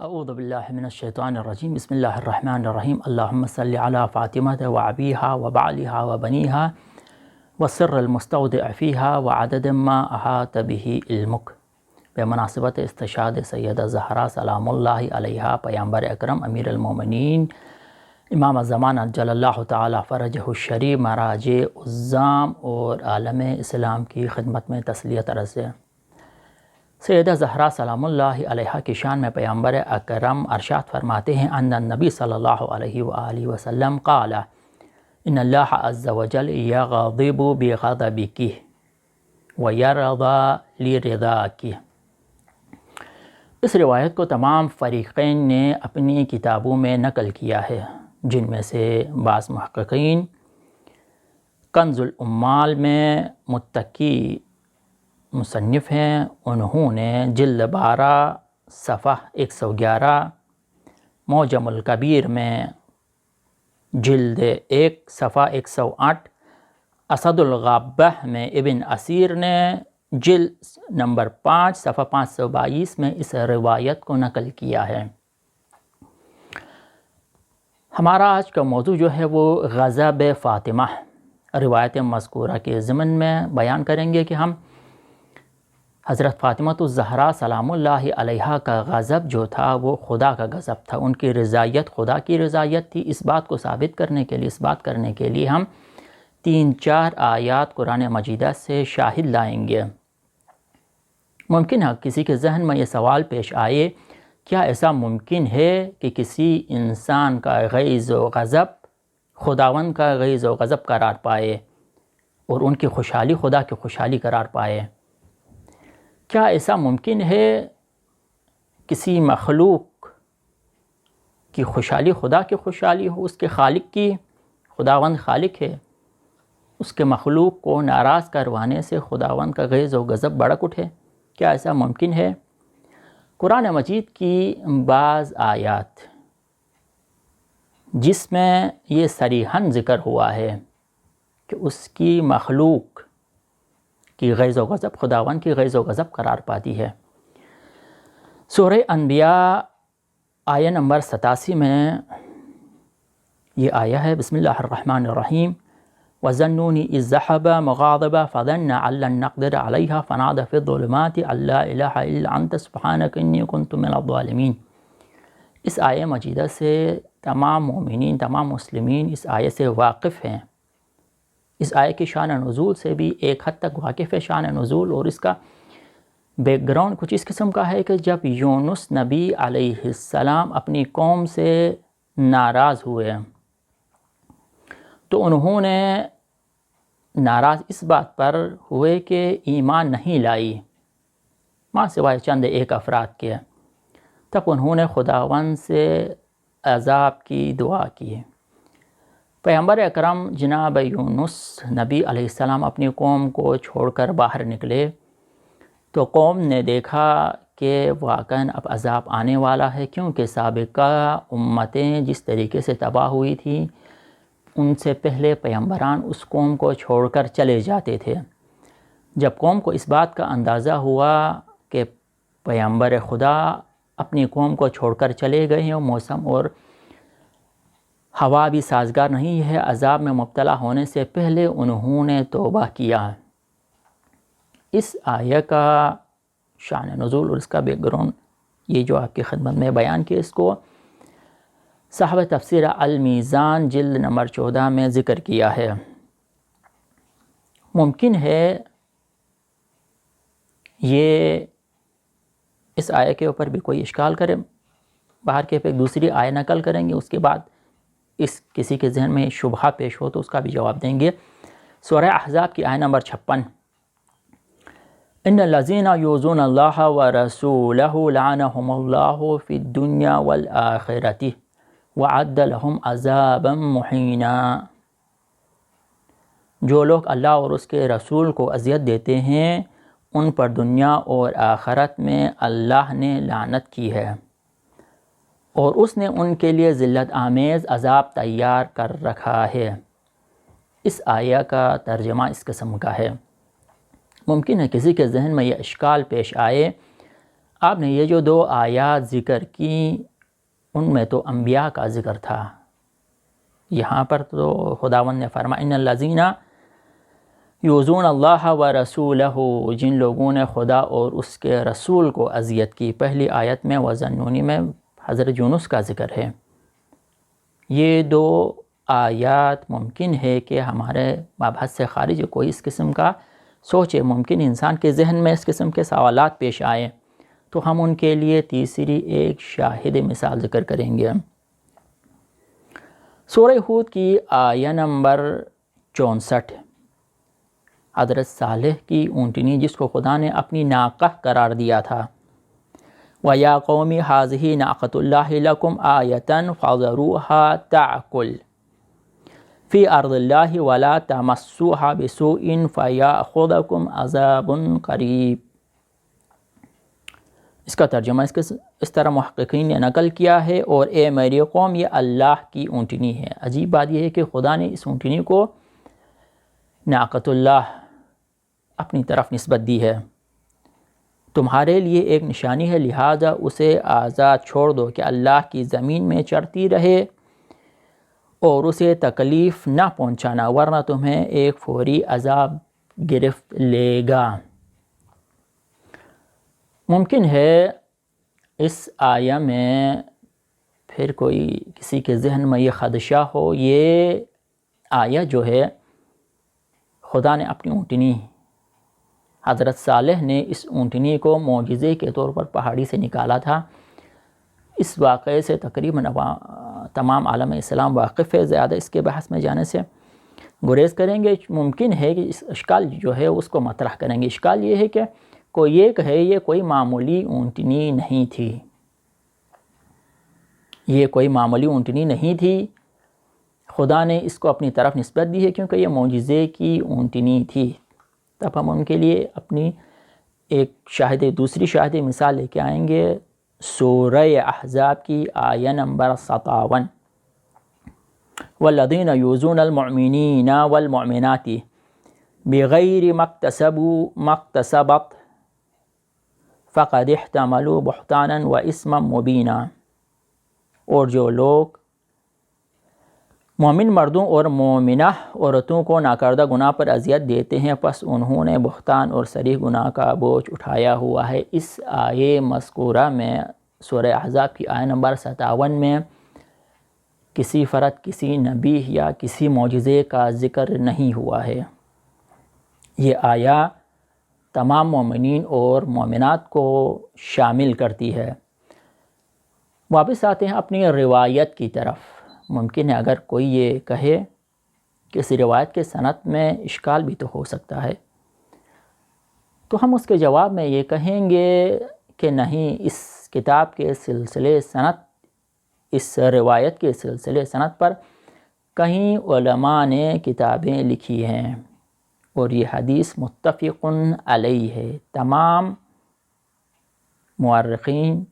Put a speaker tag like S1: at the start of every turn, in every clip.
S1: اعوذ باللہ من الشیطان الرجیم بسم اللہ الرحمن الرحیم اللہم صلی علی فاطمہ وعبیہا وبعلہا وبنیہا والسر المستودع فیہا وعدد ما احاط به علمک۔ بمناسبت استشہاد سیدہ زہرا سلام اللہ علیہا پیامبر اکرم امیر المومنین امام الزمان عجل اللہ تعالی فرجہ الشریف مراجع عظام اور عالم اسلام کی خدمت میں تسلیت عرض ہے۔ سیدہ زہرا سلام اللہ علیہا کی شان میں پیامبر اکرم ارشاد فرماتے ہیں ان النبی صلی اللہ علیہ وآلہ وسلم قال ان اللہ عز وجل یغضب بغضبک ویرضى لرضاک۔ اس روایت کو تمام فریقین نے اپنی کتابوں میں نقل کیا ہے، جن میں سے بعض محققین کنز العمال میں متقی مصنف ہیں، انہوں نے جلد 12 صفحہ 111، معجم الکبیر میں جلد 1 صفحہ 108، اسد الغابہ میں ابن اسیر نے جلد نمبر 5 صفحہ 522 میں اس روایت کو نقل کیا ہے۔ ہمارا آج کا موضوع جو ہے وہ غضب فاطمہ روایت مذکورہ کے ضمن میں بیان کریں گے کہ ہم حضرت فاطمہ الزہرا سلام اللہ علیہا کا غضب جو تھا وہ خدا کا غضب تھا، ان کی رضایت خدا کی رضایت تھی۔ اس بات کو ثابت کرنے کے لیے، اس بات کرنے کے لیے ہم 3-4 آیات قرآن مجیدہ سے شاہد لائیں گے۔ ممکن ہے کسی کے ذہن میں یہ سوال پیش آئے، کیا ایسا ممکن ہے کہ کسی انسان کا غیظ و غضب خداوند کا غیظ و غضب قرار پائے اور ان کی خوشحالی خدا کی خوشحالی قرار پائے؟ کیا ایسا ممکن ہے کسی مخلوق کی خوشحالی خدا کی خوشحالی ہو؟ اس کے خالق کی، خداوند خالق ہے، اس کے مخلوق کو ناراض کروانے سے خداوند کا غیظ و غضب بھڑک اٹھے؟ کیا ایسا ممکن ہے؟ قرآن مجید کی بعض آیات جس میں یہ صریحاً ذکر ہوا ہے کہ اس کی مخلوق کی غیظ و غضب خداوند کی غیظ و غضب قرار پاتی ہے۔ سورہ انبیاء آیہ نمبر 87 میں یہ آیہ ہے، بسم اللہ الرحمن الرحیم وَظَنُّونِ إِذْ ذَهَبَ مُغَاضِبًا فَظَنَّ أَن لَّن نَّقْدِرَ عَلَيْهِ فَنَادَىٰ فِي الظُّلُمَاتِ أَن لَّا إِلَٰهَ إِلَّا أَنتَ سُبْحَانَكَ إِنِّي كُنتُ مِنَ الظَّالِمِينَ۔ اس آیہ مجیدہ سے تمام مومنین، تمام مسلمین اس آیہ سے واقف ہیں، اس آیہ کی شان نزول سے بھی ایک حد تک واقف ہے۔ شان نزول اور اس کا بیک گراؤنڈ کچھ اس قسم کا ہے کہ جب یونس نبی علیہ السلام اپنی قوم سے ناراض ہوئے تو انہوں نے ناراض اس بات پر ہوئے کہ ایمان نہیں لائی ماں سوائے چند ایک افراد کے، تب انہوں نے خداوند سے عذاب کی دعا کی۔ پیغمبر اکرم جناب یونس نبی علیہ السلام اپنی قوم کو چھوڑ کر باہر نکلے تو قوم نے دیکھا کہ واقعاً اب عذاب آنے والا ہے، کیونکہ سابقہ امتیں جس طریقے سے تباہ ہوئی تھیں ان سے پہلے پیغمبران اس قوم کو چھوڑ کر چلے جاتے تھے۔ جب قوم کو اس بات کا اندازہ ہوا کہ پیغمبر خدا اپنی قوم کو چھوڑ کر چلے گئے ہیں اور موسم اور ہوا بھی سازگار نہیں ہے، عذاب میں مبتلا ہونے سے پہلے انہوں نے توبہ کیا۔ اس آیہ کا شان نزول اور اس کا بیک گراؤنڈ یہ جو آپ کی خدمت میں بیان کیا، اس کو صاحب تفسیر المیزان جلد نمبر 14 میں ذکر کیا ہے۔ ممکن ہے یہ اس آیہ کے اوپر بھی کوئی اشکال کرے، باہر کے ایک دوسری آیہ نقل کریں گے، اس کے بعد اس کسی کے ذہن میں شبہہ پیش ہو تو اس کا بھی جواب دیں گے۔ سورہ احزاب کی آیہ نمبر 56 ان الذین یؤذون اللہ ورسولہ لعنہم اللہ فی الدنیا والآخرۃ وأعد لهم عذابا مہینا۔ جو لوگ اللہ اور اس کے رسول کو اذیت دیتے ہیں ان پر دنیا اور آخرت میں اللہ نے لعنت کی ہے اور اس نے ان کے لیے ذلت آمیز عذاب تیار کر رکھا ہے۔ اس آیہ کا ترجمہ اس قسم کا ہے۔ ممکن ہے کسی کے ذہن میں یہ اشکال پیش آئے، آپ نے یہ جو 2 آیات ذکر کی ان میں تو انبیاء کا ذکر تھا، یہاں پر تو خداوند نے فرمایا ان الذین یؤذون اللہ ورسولہ، جن لوگوں نے خدا اور اس کے رسول کو اذیت کی۔ پہلی آیت میں وَظَنُّونِ میں حضرت یونس کا ذکر ہے۔ یہ 2 آیات ممکن ہے کہ ہمارے مبحث سے خارج کوئی اس قسم کا سوچے، ممکن انسان کے ذہن میں اس قسم کے سوالات پیش آئیں، تو ہم ان کے لیے تیسری ایک شاہد مثال ذکر کریں گے۔ سورہ ہود کی آیہ نمبر 64، حضرت صالح کی اونٹنی جس کو خدا نے اپنی ناقہ قرار دیا تھا، وَيَا قَوْمِ هَٰذِهِ نَاقَةُ اللَّهِ لَكُمْ آیَةً فَذَرُوهَا تَأْکُلْ فِي أَرْضِ اللَّهِ وَلَا تَمَسُّوهَا بِسُوءٍ فَيَأْخُذَكُمْ عَذَابٌ قَرِیب۔ اس کا ترجمہ اس طرح محققین نے نقل کیا ہے، اور اے میری قوم یہ اللہ کی اونٹنی ہے۔ عجیب بات یہ ہے کہ خدا نے اس اونٹنی کو ناقۃ اللہ اپنی طرف نسبت دی ہے، تمہارے لیے ایک نشانی ہے، لہذا اسے آزاد چھوڑ دو کہ اللہ کی زمین میں چرتی رہے اور اسے تکلیف نہ پہنچانا، ورنہ تمہیں ایک فوری عذاب گرفت لے گا۔ ممکن ہے اس آیہ میں پھر کوئی کسی کے ذہن میں یہ خدشہ ہو، یہ آیہ جو ہے خدا نے اپنی اونٹنی، حضرت صالح نے اس اونٹنی کو معجزے کے طور پر پہاڑی سے نکالا تھا۔ اس واقعے سے تقریباً تمام عالم اسلام واقف ہے، زیادہ اس کے بحث میں جانے سے گریز کریں گے۔ ممکن ہے کہ اس اشکال جو ہے اس کو مطرح کریں گے۔ اشکال یہ ہے کہ کوئی یہ کہے یہ کوئی معمولی اونٹنی نہیں تھی، یہ کوئی معمولی اونٹنی نہیں تھی، خدا نے اس کو اپنی طرف نسبت دی ہے کیونکہ یہ معجزے کی اونٹنی تھی۔ تب ہم ان کے لیے اپنی ایک دوسری شاہد مثال لے کے آئیں گے، سورہ احزاب کی آیہ نمبر 57، والذین یؤذون المؤمنین والمؤمنات بغیر ما اکتسبت فقد احتملوا بہتانا واثما مبینا۔ اور جو لوگ مومن مردوں اور مومنہ عورتوں کو ناکردہ گناہ پر اذیت دیتے ہیں، پس انہوں نے بہتان اور صریح گناہ کا بوجھ اٹھایا ہوا ہے۔ اس آیے مذکورہ میں سورہ احزاب کی آیہ نمبر 57 میں کسی فرد، کسی نبی یا کسی معجزے کا ذکر نہیں ہوا ہے۔ یہ آیہ تمام مومنین اور مومنات کو شامل کرتی ہے۔ واپس آتے ہیں اپنی روایت کی طرف۔ ممکن ہے اگر کوئی یہ کہے کہ اس روایت کے سند میں اشکال بھی تو ہو سکتا ہے، تو ہم اس کے جواب میں یہ کہیں گے کہ نہیں، اس کتاب کے سلسلے سند، اس روایت کے سلسلے سند پر کہیں علماء نے کتابیں لکھی ہیں، اور یہ حدیث متفق علیہ ہے۔ تمام مورخین،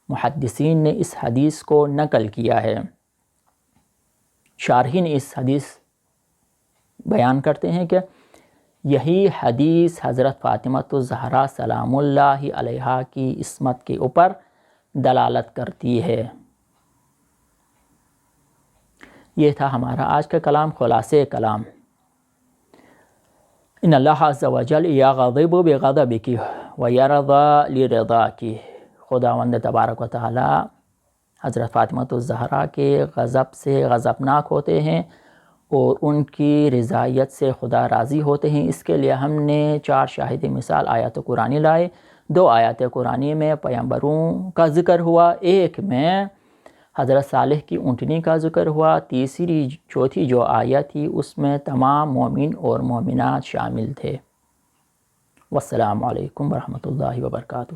S1: محدثین نے اس حدیث کو نقل کیا ہے۔ شارحین اس حدیث بیان کرتے ہیں کہ یہی حدیث حضرت فاطمۃ الزہرا سلام اللہ علیہا کی عصمت کے اوپر دلالت کرتی ہے۔ یہ تھا ہمارا آج کا کلام، خلاصے کلام۔ ان اللہ عز و جل یغضب بغضبک ویرضی لرضاک۔ خداوند تبارک و تعالی حضرت فاطمۃ الزہرا کے غضب سے غضبناک ہوتے ہیں اور ان کی رضایت سے خدا راضی ہوتے ہیں۔ اس کے لیے ہم نے 4 شاہد مثال آیات قرآنی لائے۔ 2 آیات قرآنی میں پیغمبروں کا ذکر ہوا، ایک میں حضرت صالح کی اونٹنی کا ذکر ہوا، چوتھی جو آیت تھی اس میں تمام مومن اور مومنات شامل تھے۔ والسلام علیکم ورحمۃ اللہ وبرکاتہ۔